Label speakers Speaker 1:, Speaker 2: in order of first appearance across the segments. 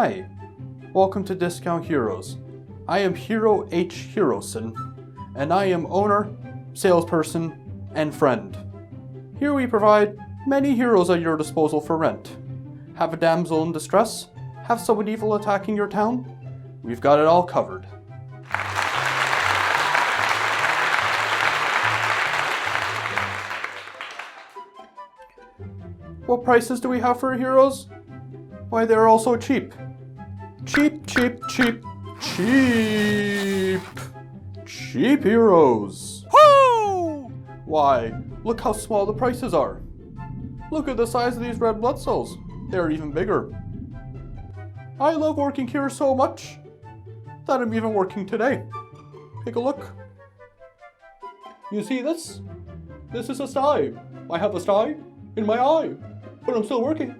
Speaker 1: Hi, welcome to Discount Heroes. I am Hero H. Heroson, and I am owner, salesperson, and friend. Here we provide many heroes at your disposal for rent. Have a damsel in distress? Have someone evil attacking your town? We've got it all covered. What prices do we have for heroes? Why, they're all so cheap. Cheap, cheap, cheap, cheap. Cheap heroes. Woo! Why, look how small the prices are. Look at the size of these red blood cells. They're even bigger. I love working here so much that I'm even working today. Take a look. You see this? This is a sty. I have a sty in my eye, but I'm still working.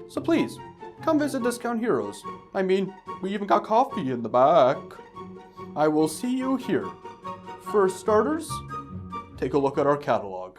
Speaker 1: So please, come visit Discount Heroes. I mean, we even got coffee in the back. I will see you here. For starters, take a look at our catalog.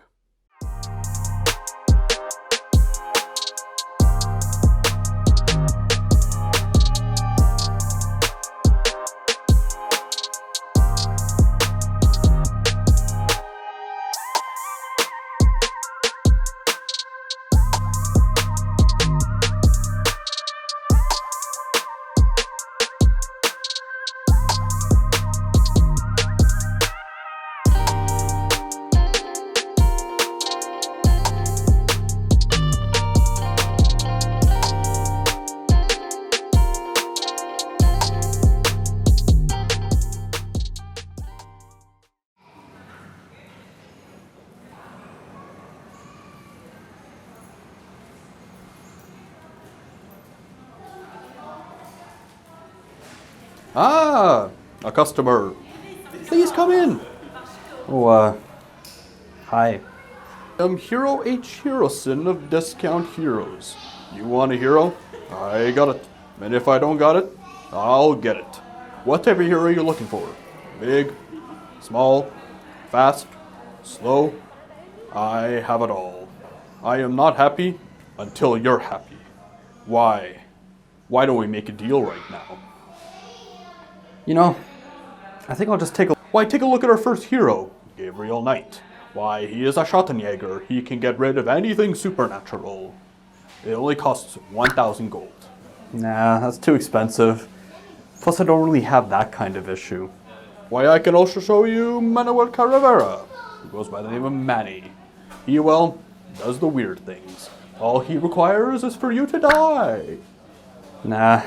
Speaker 1: Ah, a customer. Please come in.
Speaker 2: Oh, hi.
Speaker 1: I'm Hero H. Heroson of Discount Heroes. You want a hero? I got it. And if I don't got it, I'll get it. What type of hero are you looking for? Big, small, fast, slow? I have it all. I am not happy until you're happy. Why? Why don't we make a deal right now?
Speaker 2: You know, I think I'll just take a...
Speaker 1: Why, take a look at our first hero, Gabriel Knight. Why, he is a Schottenjäger. He can get rid of anything supernatural. It only costs 1,000 gold.
Speaker 2: Nah, that's too expensive. Plus, I don't really have that kind of issue.
Speaker 1: Why, I can also show you Manuel Caravera, who goes by the name of Manny. He, well, does the weird things. All he requires is for you to die.
Speaker 2: Nah,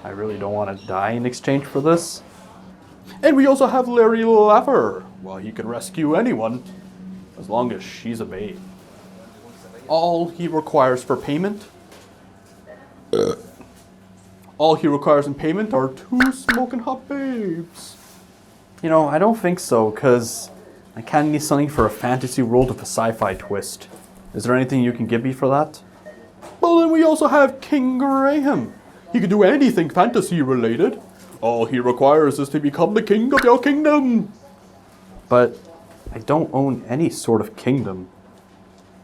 Speaker 2: I really don't want to die in exchange for this.
Speaker 1: And we also have Larry Laffer. Well, he can rescue anyone, as long as she's a babe. All he requires for payment... All he requires in payment are 2 smoking hot babes.
Speaker 2: You know, I don't think so, because I kind of need something for a fantasy world with a sci-fi twist. Is there anything you can give me for that?
Speaker 1: Well, then we also have King Graham. He can do anything fantasy related. All he requires is to become the king of your kingdom.
Speaker 2: But I don't own any sort of kingdom.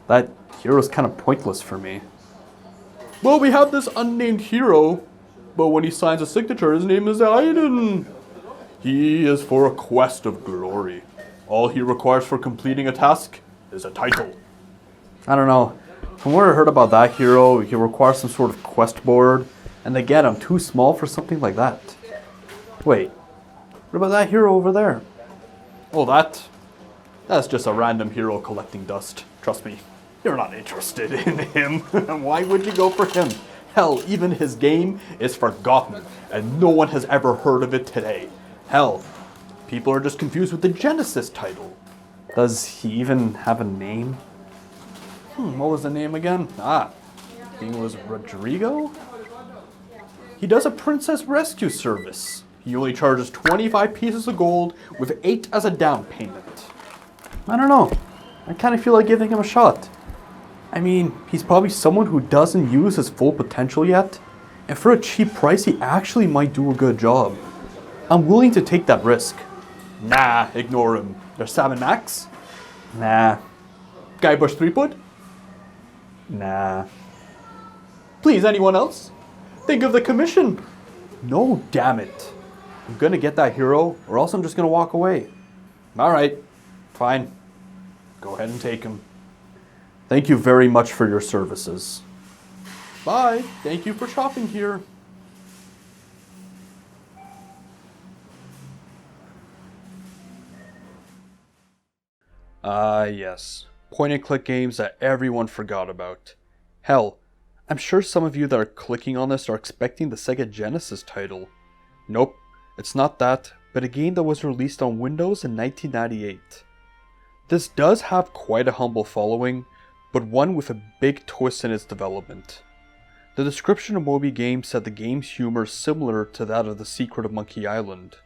Speaker 2: That hero's kind of pointless for me.
Speaker 1: Well, we have this unnamed hero, but when he signs a signature, his name is Aiden. He is for a quest of glory. All he requires for completing a task is a title.
Speaker 2: I don't know. From what I heard about that hero, he requires some sort of quest board. And again, I'm too small for something like that. Wait, what about that hero over there?
Speaker 1: Oh, that's just a random hero collecting dust. Trust me, you're not interested in him. Why would you go for him? Hell, even his game is forgotten, and no one has ever heard of it today. Hell, people are just confused with the Genesis title.
Speaker 2: Does he even have a name?
Speaker 1: What was the name again? I think it was Rodrigo? He does a princess rescue service. He only charges 25 pieces of gold with 8 as a down payment.
Speaker 2: I don't know. I kind of feel like giving him a shot. I mean, he's probably someone who doesn't use his full potential yet. And for a cheap price, he actually might do a good job. I'm willing to take that risk.
Speaker 1: Nah, ignore him. There's Sam and Max?
Speaker 2: Nah.
Speaker 1: Guybrush Threepwood?
Speaker 2: Nah.
Speaker 1: Please, anyone else? Think of the commission.
Speaker 2: No, damn it. I'm gonna get that hero, or else I'm just gonna walk away.
Speaker 1: Alright, fine. Go ahead and take him.
Speaker 2: Thank you very much for your services.
Speaker 1: Bye. Thank you for shopping here.
Speaker 2: Ah, yes. Point-and-click games that everyone forgot about. Hell, I'm sure some of you that are clicking on this are expecting the Sega Genesis title. Nope, it's not that, but a game that was released on Windows in 1998. This does have quite a humble following, but one with a big twist in its development. The description of Moby Games said the game's humor is similar to that of The Secret of Monkey Island.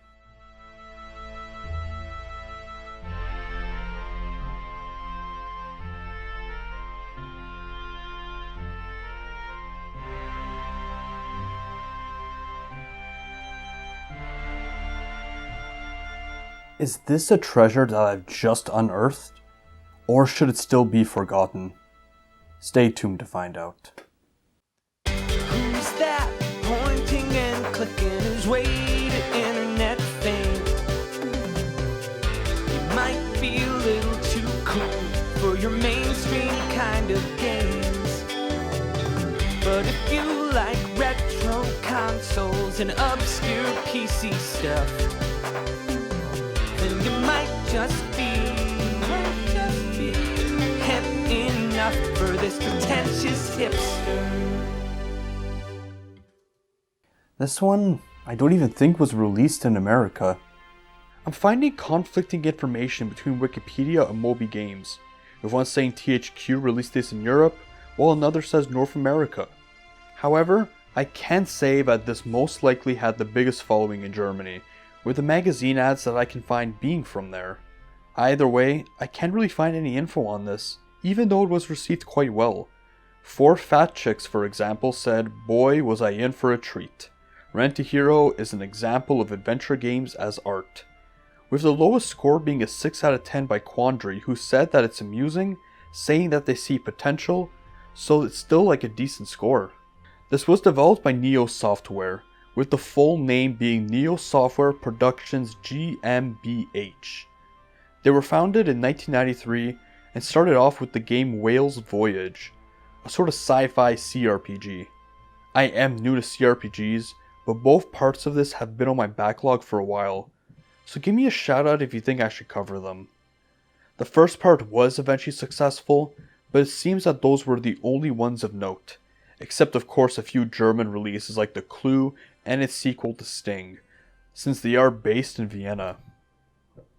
Speaker 2: Is this a treasure that I've just unearthed? Or should it still be forgotten? Stay tuned to find out.
Speaker 3: Who's that pointing and clicking his way to internet fame? You might be a little too cool for your mainstream kind of games. But if you like retro consoles and obscure PC stuff, then you might just be hip enough for this pretentious hipster.
Speaker 2: This one, I don't even think was released in America. I'm finding conflicting information between Wikipedia and Moby Games, with one saying THQ released this in Europe, while another says North America. However, I can say that this most likely had the biggest following in Germany, with the magazine ads that I can find being from there. Either way, I can't really find any info on this, even though it was received quite well. 4 Fat Chicks, for example, said, "Boy, was I in for a treat. Rent a Hero is an example of adventure games as art." With the lowest score being a 6 out of 10 by Quandary, who said that it's amusing, saying that they see potential, so it's still like a decent score. This was developed by Neo Software, with the full name being Neo Software Productions GmbH. They were founded in 1993 and started off with the game Whale's Voyage, a sort of sci-fi CRPG. I am new to CRPGs, but both parts of this have been on my backlog for a while, so give me a shout out if you think I should cover them. The first part was eventually successful, but it seems that those were the only ones of note, except of course a few German releases like The Clue and its sequel to Sting, since they are based in Vienna.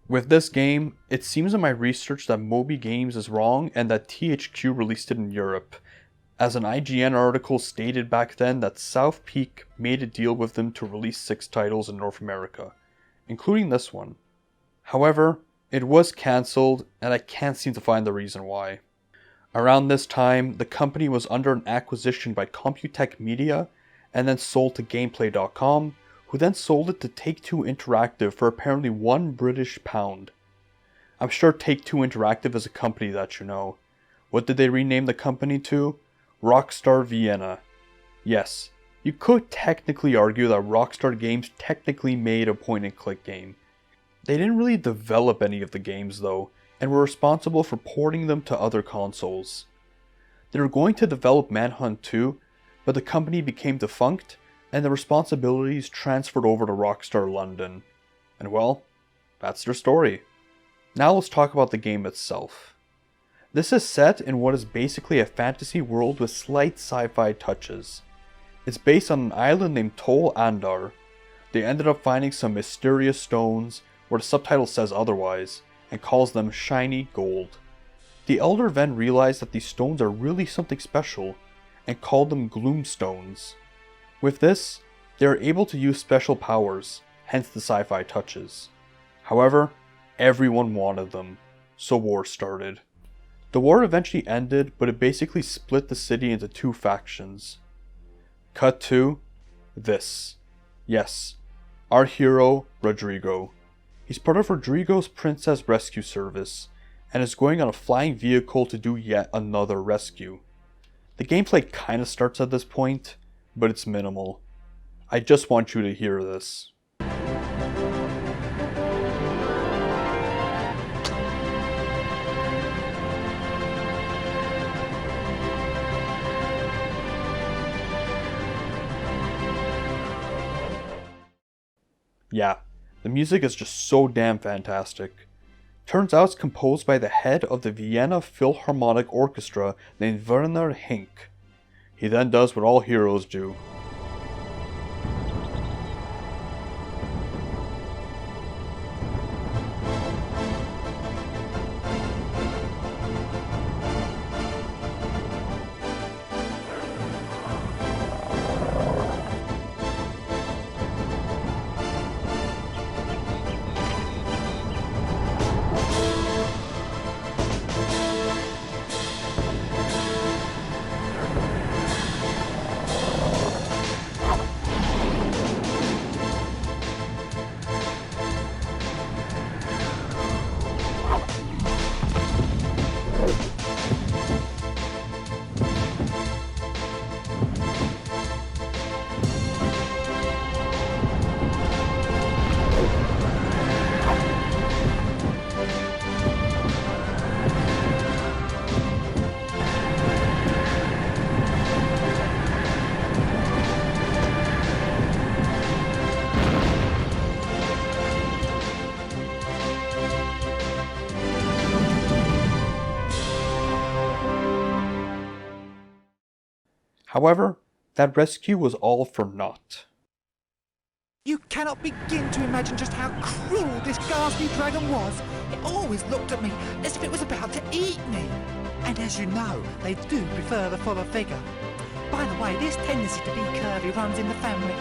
Speaker 2: With this game, it seems in my research that Moby Games is wrong and that THQ released it in Europe, as an IGN article stated back then that South Peak made a deal with them to release 6 titles in North America, including this one. However, it was cancelled and I can't seem to find the reason why. Around this time, the company was under an acquisition by Computech Media and then sold to Gameplay.com, who then sold it to Take-Two Interactive for apparently £1. I'm sure Take-Two Interactive is a company that you know. What did they rename the company to? Rockstar Vienna. Yes, you could technically argue that Rockstar Games technically made a point-and-click game. They didn't really develop any of the games though, and were responsible for porting them to other consoles. They were going to develop Manhunt 2, but the company became defunct, and the responsibilities transferred over to Rockstar London. And well, that's their story. Now let's talk about the game itself. This is set in what is basically a fantasy world with slight sci-fi touches. It's based on an island named Tol Andar. They ended up finding some mysterious stones, where the subtitle says otherwise, and calls them shiny gold. The Elder then realized that these stones are really something special, and called them Gloomstones. With this, they are able to use special powers, hence the sci-fi touches. However, everyone wanted them, so war started. The war eventually ended, but it basically split the city into 2 factions. Cut to this. Yes, our hero, Rodrigo. He's part of Rodrigo's Princess Rescue Service, and is going on a flying vehicle to do yet another rescue. The gameplay kinda starts at this point, but it's minimal. I just want you to hear this. Yeah, the music is just so damn fantastic. Turns out it's composed by the head of the Vienna Philharmonic Orchestra named Werner Hink. He then does what all heroes do. However, that rescue was all for naught.
Speaker 4: You cannot begin to imagine just how cruel this ghastly dragon was. It always looked at me as if it was about to eat me. And as you know, they do prefer the fuller figure. By the way, this tendency to be curvy runs in the family.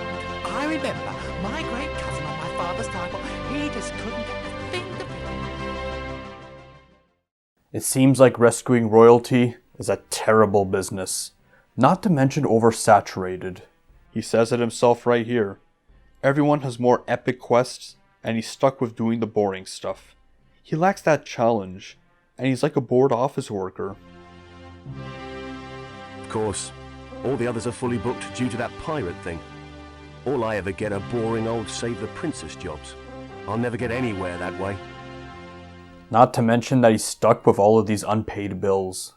Speaker 4: I remember my great cousin on my father's table, he just couldn't get a thing to fit.
Speaker 2: It seems like rescuing royalty is a terrible business. Not to mention oversaturated. He says it himself right here. Everyone has more epic quests, and he's stuck with doing the boring stuff. He lacks that challenge, and he's like a bored office worker.
Speaker 5: Of course, all the others are fully booked due to that pirate thing. All I ever get are boring old save the princess jobs. I'll never get anywhere that way.
Speaker 2: Not to mention that he's stuck with all of these unpaid bills.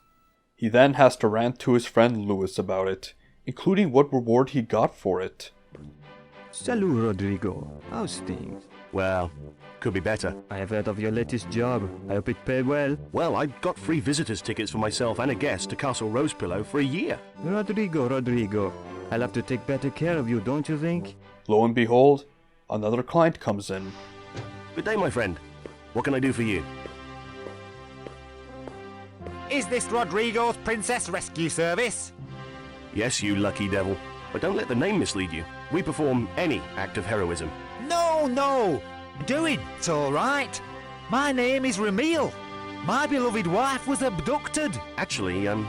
Speaker 2: He then has to rant to his friend Louis about it, including what reward he got for it.
Speaker 6: Salut, Rodrigo. How's things?
Speaker 5: Well, could be better.
Speaker 6: I have heard of your latest job. I hope it paid well.
Speaker 5: Well, I got free visitors tickets for myself and a guest to Castle Rosepillow for a year.
Speaker 6: Rodrigo. I'll have to take better care of you, don't you think?
Speaker 2: Lo and behold, another client comes in.
Speaker 5: Good day, my friend. What can I do for you?
Speaker 4: Is this Rodrigo's Princess Rescue Service?
Speaker 5: Yes, you lucky devil. But don't let the name mislead you. We perform any act of heroism.
Speaker 4: No. Do it, it's all right. My name is Ramil. My beloved wife was abducted.
Speaker 5: Actually, I'm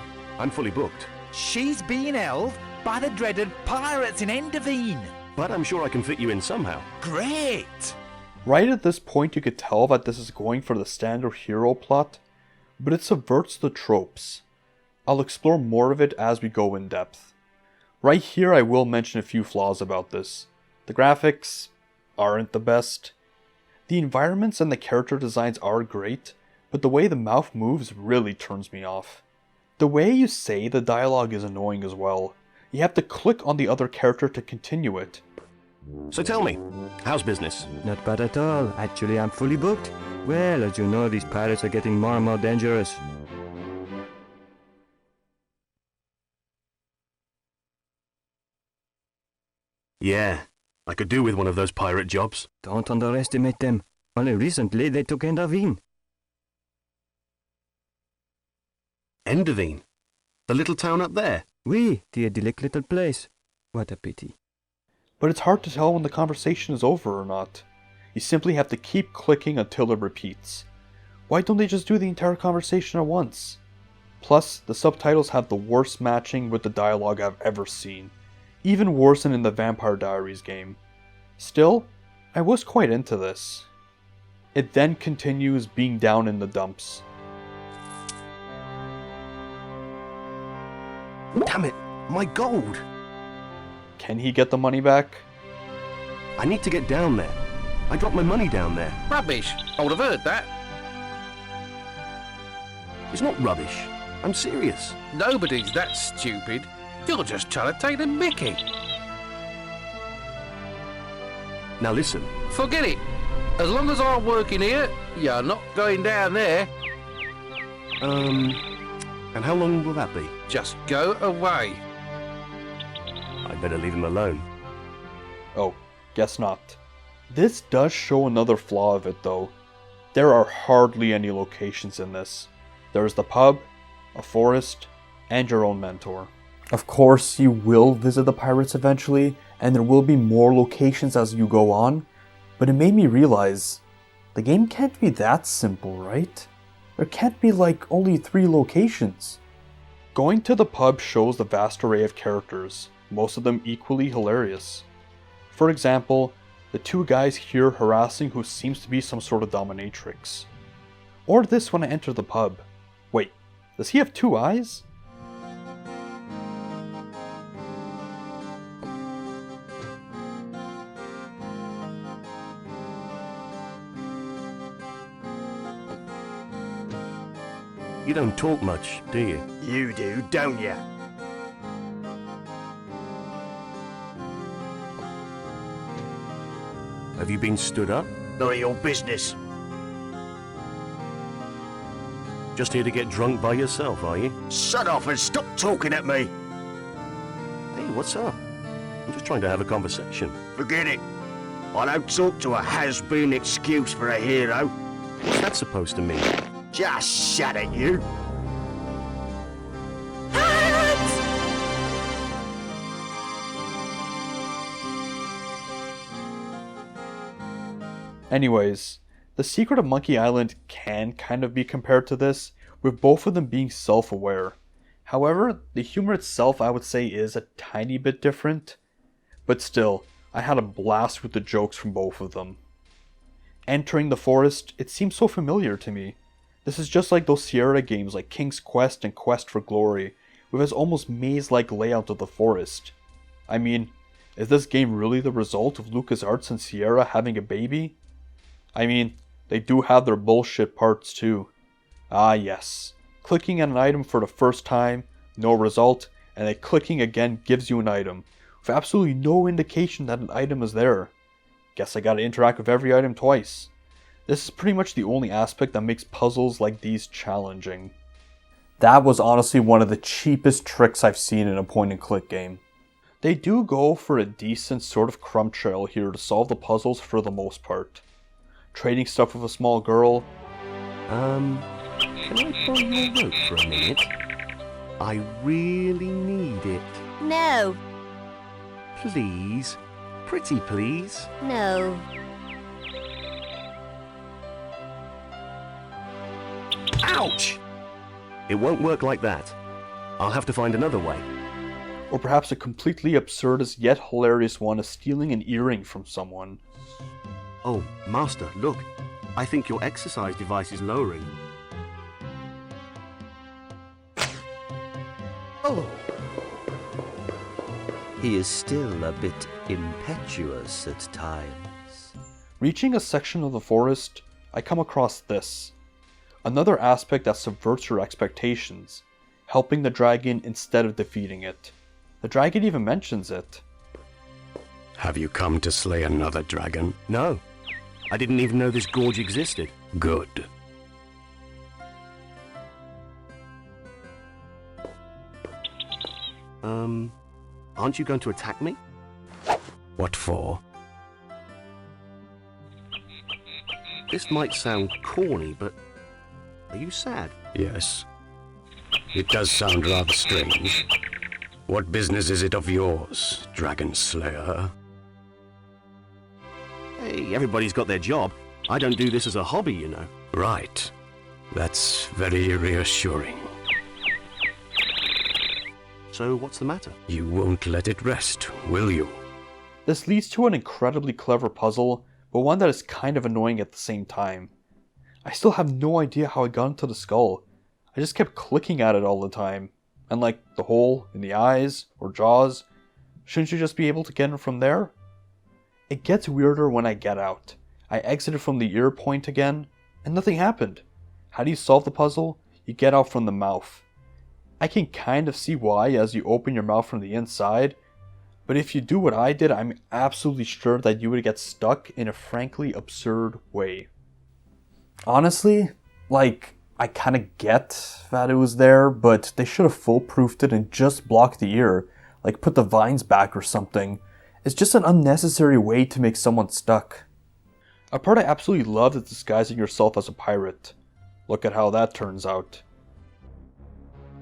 Speaker 5: fully booked.
Speaker 4: She's been held by the dreaded pirates in Enderveen.
Speaker 5: But I'm sure I can fit you in somehow.
Speaker 4: Great.
Speaker 2: Right at this point you could tell that this is going for the standard hero plot, but it subverts the tropes. I'll explore more of it as we go in depth. Right here I will mention a few flaws about this. The graphics aren't the best. The environments and the character designs are great, but the way the mouth moves really turns me off. The way you say the dialogue is annoying as well. You have to click on the other character to continue it.
Speaker 5: So tell me, how's business?
Speaker 6: Not bad at all. Actually, I'm fully booked. Well, as you know, these pirates are getting more and more dangerous.
Speaker 5: Yeah, I could do with one of those pirate jobs.
Speaker 6: Don't underestimate them. Only recently they took Enderveen.
Speaker 5: Enderveen? The little town up there?
Speaker 6: Oui, the idyllic little place. What a pity.
Speaker 2: But it's hard to tell when the conversation is over or not. You simply have to keep clicking until it repeats. Why don't they just do the entire conversation at once? Plus, the subtitles have the worst matching with the dialogue I've ever seen. Even worse than in the Vampire Diaries game. Still, I was quite into this. It then continues being down in the dumps.
Speaker 5: Damn it, my gold!
Speaker 2: Can he get the money back?
Speaker 5: I need to get down there. I dropped my money down there.
Speaker 7: Rubbish. I would have heard that.
Speaker 5: It's not rubbish. I'm serious.
Speaker 7: Nobody's that stupid. You're just trying to take the mickey.
Speaker 5: Now listen,
Speaker 7: Forget it. As long as I'm working here, you're not going down there.
Speaker 5: and how long will that be?
Speaker 7: Just go away.
Speaker 5: I better leave him alone.
Speaker 2: Oh, guess not. This does show another flaw of it though. There are hardly any locations in this. There's the pub, a forest, and your own mentor. Of course, you will visit the pirates eventually, and there will be more locations as you go on, but it made me realize the game can't be that simple, right? There can't be like only 3 locations. Going to the pub shows the vast array of characters, most of them equally hilarious. For example, the 2 guys here harassing who seems to be some sort of dominatrix. Or this when I enter the pub. Wait, does he have 2 eyes?
Speaker 5: You don't talk much, do you?
Speaker 8: You do, don't you?
Speaker 5: Have you been stood up?
Speaker 8: None of your business.
Speaker 5: Just here to get drunk by yourself, are you?
Speaker 8: Shut off and stop talking at me.
Speaker 5: Hey, what's up? I'm just trying to have a conversation.
Speaker 8: Forget it. I don't talk to a has-been excuse for a hero.
Speaker 5: What's that supposed to mean?
Speaker 8: Just shut it, you.
Speaker 2: Anyways, the secret of Monkey Island can kind of be compared to this, with both of them being self-aware. However, the humor itself I would say is a tiny bit different, but still, I had a blast with the jokes from both of them. Entering the forest, it seems so familiar to me. This is just like those Sierra games like King's Quest and Quest for Glory, with its almost maze-like layout of the forest. I mean, is this game really the result of LucasArts and Sierra having a baby? I mean, they do have their bullshit parts too. Ah yes, clicking on an item for the first time, no result, and then clicking again gives you an item, with absolutely no indication that an item is there. Guess I gotta interact with every item twice. This is pretty much the only aspect that makes puzzles like these challenging. That was honestly one of the cheapest tricks I've seen in a point-and-click game. They do go for a decent sort of crumb trail here to solve the puzzles for the most part. Trading stuff with a small girl.
Speaker 5: Can I borrow your rope for a minute? I really need it.
Speaker 9: No,
Speaker 5: Please? Pretty please?
Speaker 9: no.
Speaker 5: Ouch! It won't work like that. I'll have to find another way.
Speaker 2: Or perhaps a completely absurd yet hilarious one is stealing an earring from someone.
Speaker 5: Oh, Master, look. I think your exercise device is lowering.
Speaker 10: Oh! He is still a bit impetuous at times.
Speaker 2: Reaching a section of the forest, I come across this. Another aspect that subverts your expectations, helping the dragon instead of defeating it. The dragon even mentions it.
Speaker 11: Have you come to slay another dragon?
Speaker 5: No. I didn't even know this gorge existed.
Speaker 11: Good.
Speaker 5: Aren't you going to attack me?
Speaker 11: What for?
Speaker 5: This might sound corny, but are you sad?
Speaker 11: Yes. It does sound rather strange. What business is it of yours, Dragon Slayer?
Speaker 5: Hey, everybody's got their job. I don't do this as a hobby, you know.
Speaker 11: Right. That's very reassuring.
Speaker 5: So what's the matter?
Speaker 11: You won't let it rest, will you?
Speaker 2: This leads to an incredibly clever puzzle, but one that is kind of annoying at the same time. I still have no idea how I got into the skull. I just kept clicking at it all the time. And like the hole in the eyes or jaws, shouldn't you just be able to get in from there? It gets weirder when I get out. I exited from the ear point again, and nothing happened. How do you solve the puzzle? You get out from the mouth. I can kind of see why as you open your mouth from the inside, but if you do what I did, I'm absolutely sure that you would get stuck in a frankly absurd way. Honestly, like, I kind of get that it was there, but they should have foolproofed it and just blocked the ear, like put the vines back or something. It's just an unnecessary way to make someone stuck. A part I absolutely love is disguising yourself as a pirate. Look at how that turns out.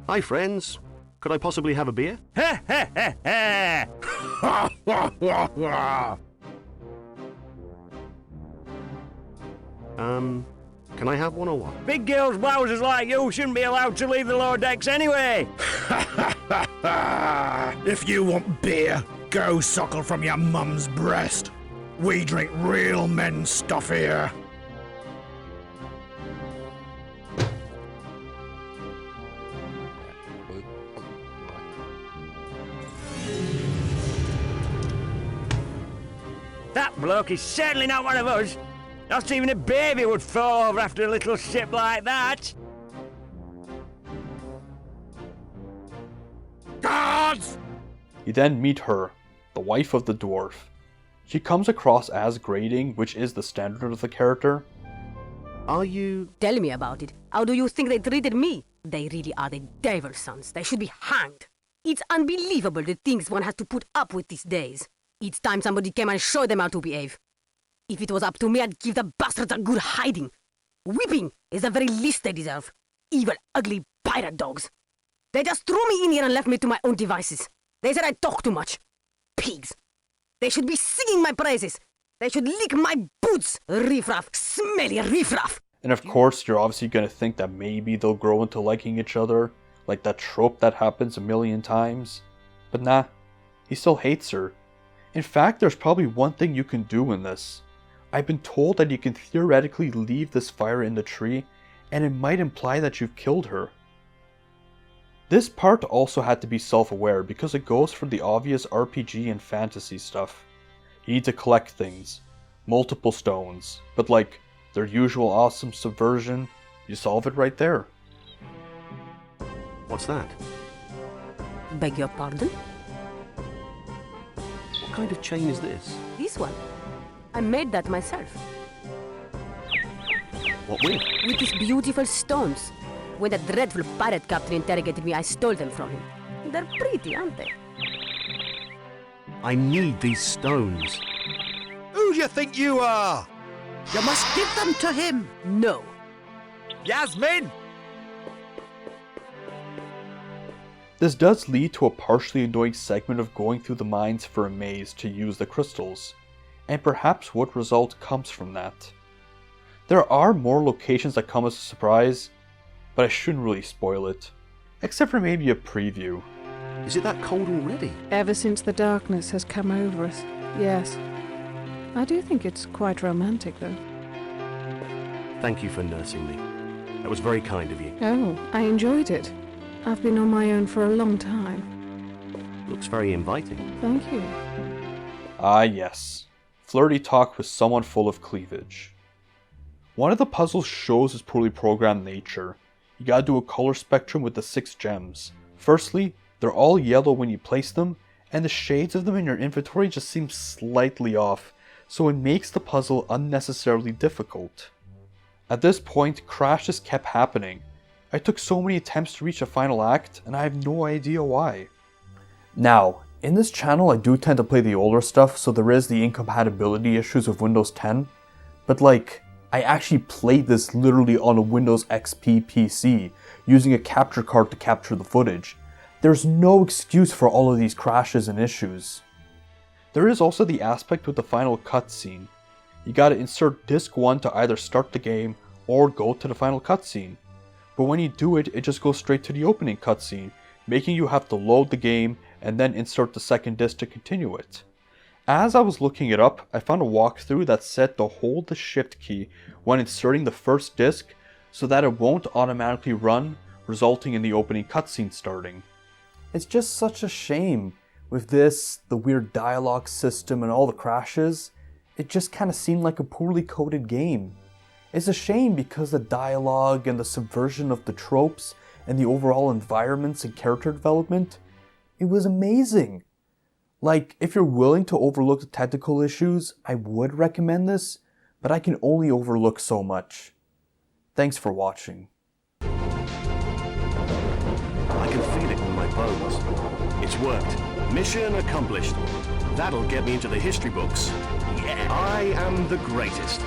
Speaker 5: Hi, friends. Could I possibly have a beer?
Speaker 8: Ha ha ha ha! Ha ha ha ha!
Speaker 5: Can I have one or what?
Speaker 8: Big girls wowzers like you shouldn't be allowed to leave the lower decks anyway!
Speaker 9: If you want beer, go suckle from your mum's breast. We drink real men's stuff here.
Speaker 8: That bloke is certainly not one of us. Not even a baby would fall over after a little ship like that.
Speaker 9: Guards!
Speaker 2: You then meet her, the wife of the dwarf. She comes across as grating, which is the standard of the character.
Speaker 5: Are you...
Speaker 12: Tell me about it. How do you think they treated me? They really are the devil's sons. They should be hanged. It's unbelievable the things one has to put up with these days. It's time somebody came and showed them how to behave. If it was up to me, I'd give the bastards a good hiding. Whipping is the very least they deserve. Evil, ugly pirate dogs. They just threw me in here and left me to my own devices. They said I talk too much. Pigs. They should be singing my praises. They should lick my boots. Riffraff. Smelly riffraff.
Speaker 2: And of course, you're obviously going to think that maybe they'll grow into liking each other, like that trope that happens a million times. But nah, he still hates her. In fact, there's probably one thing you can do in this. I've been told that you can theoretically leave this fire in the tree, and it might imply that you've killed her. This part also had to be self-aware because it goes for the obvious RPG and fantasy stuff. You need to collect things, multiple stones, but like their usual awesome subversion, you solve it right there.
Speaker 5: What's that?
Speaker 12: Beg your pardon?
Speaker 5: What kind of chain is this?
Speaker 12: This one. I made that myself.
Speaker 5: What with?
Speaker 12: With these beautiful stones. When that dreadful pirate captain interrogated me, I stole them from him. They're pretty, aren't they?
Speaker 5: I need these stones.
Speaker 4: Who do you think you are? You must give them to him.
Speaker 12: No.
Speaker 4: Yasmin!
Speaker 2: This does lead to a partially annoying segment of going through the mines for a maze to use the crystals, and perhaps what result comes from that. There are more locations that come as a surprise, but I shouldn't really spoil it, except for maybe a preview.
Speaker 5: Is it that cold already?
Speaker 13: Ever since the darkness has come over us, yes. I do think it's quite romantic, though.
Speaker 5: Thank you for nursing me. That was very kind of you.
Speaker 13: Oh, I enjoyed it. I've been on my own for a long time.
Speaker 5: Looks very inviting.
Speaker 13: Thank you.
Speaker 2: Ah yes, flirty talk with someone full of cleavage. One of the puzzles shows his poorly programmed nature. You gotta do a color spectrum with the 6 gems. Firstly, they're all yellow when you place them, and the shades of them in your inventory just seem slightly off, so it makes the puzzle unnecessarily difficult. At this point, crashes kept happening. I took so many attempts to reach a final act, and I have no idea why. Now, in this channel I do tend to play the older stuff, so there is the incompatibility issues of Windows 10, but like, I actually played this literally on a Windows XP PC, using a capture card to capture the footage. There's no excuse for all of these crashes and issues. There is also the aspect with the final cutscene. You gotta insert disc 1 to either start the game or go to the final cutscene. But when you do it, it just goes straight to the opening cutscene, making you have to load the game and then insert the second disc to continue it. As I was looking it up, I found a walkthrough that said to hold the shift key when inserting the first disc so that it won't automatically run, resulting in the opening cutscene starting. It's just such a shame. With this, the weird dialogue system and all the crashes, it just kind of seemed like a poorly coded game. It's a shame because the dialogue and the subversion of the tropes and the overall environments and character development, it was amazing. Like, if you're willing to overlook the technical issues, I would recommend this, but I can only overlook so much. Thanks for watching.
Speaker 5: I can feel it in my bones. It's worked. Mission accomplished. That'll get me into the history books. Yeah, I am the greatest.